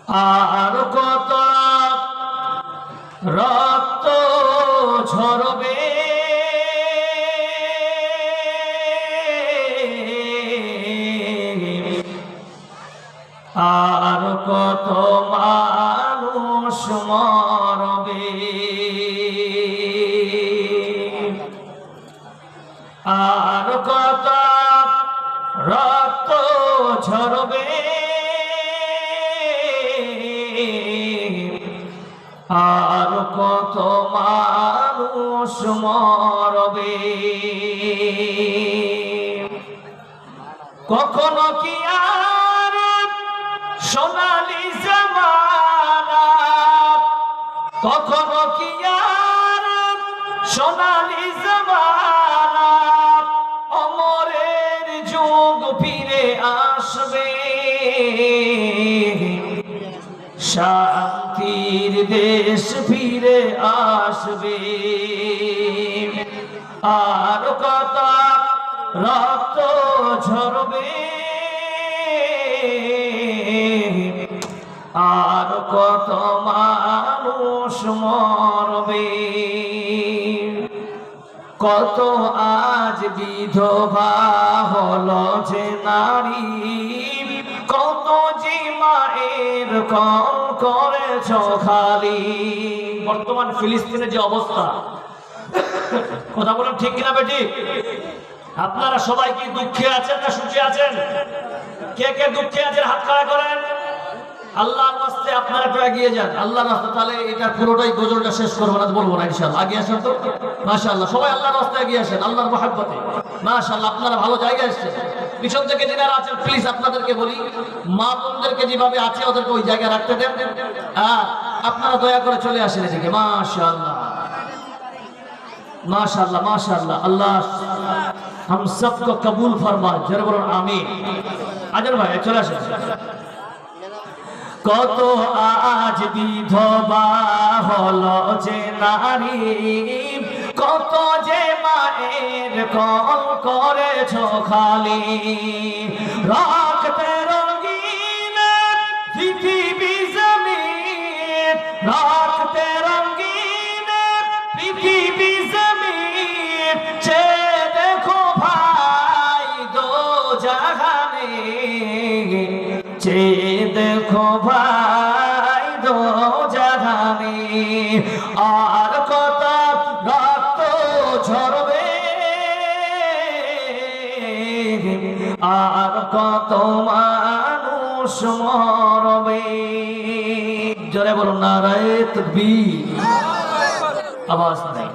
আর কত রক্ত ঝরবে, আর কত মানুষ মরবে, আর কত রক্ত ঝরবে, আর কত মানুষ মরবে। কখনো কি আর সোনালি জামানা, কখনো কি আর সোনালি জামানা, অমরের যুগ ফিরে আসবে, শান্তির দেশ ফিরে আসবে। আর কত রক্ত ঝরবে, আর কত মানুষ মরবে। কত আজ বিধবা হলো যে নারী, কত যে মায়ের কল করেছ খালি। বর্তমান ফিলিস্তিনের যে অবস্থা, কথা বলেন ঠিক কিনা বেটি? আপনারা সবাই কি দুঃখে আছেন না সুখে আছেন? কে কে দুঃখে আছেন হাত খাড়া করেন। আল্লাহর রাস্তে আপনারা একটু এগিয়ে যান, আল্লাহর রাস্তে। তাহলে এটা পুরোটাই গজলটা শেষ করবো না, বলবো না ইনশাআল্লাহ। আগে আসেন তো, মাশাআল্লাহ সবাই আল্লাহর রাস্তে এগিয়ে আসেন, আল্লাহর মহব্বতে। মাশাআল্লাহ আপনারা ভালো জায়গায় এসেছেন। পিছন থেকে যারা আছেন প্লিজ আপনাদেরকে বলি, মা বোনদেরকে যেভাবে আছে ওদেরকে ওই জায়গায় রাখতে দেন। আপনারা দয়া করে চলে আসেন এদিকে। মাশাআল্লাহ माशाअल्लाह माशाअल्लाह, अल्लाह हम सबको कबूल फरमाए। जरा बोलो आमीन। आजन भाई चले আসেন। কত আজ বিধবা হলো যে নারী, কত যে মায়ের কল করেছ খালি। রাখতে রঙিন পৃথিবী জমিন, রাখতে রঙিন পৃথিবী জমিন, চে দেখো ভাই দো জাহানে, চে দেখো ভাই দো জাহানে। আর কত রক্ত ঝরবে, আর কত মানুষ মরবে। জোরে বলুন নারায়ে তাকবীর। আওয়াজ নাই।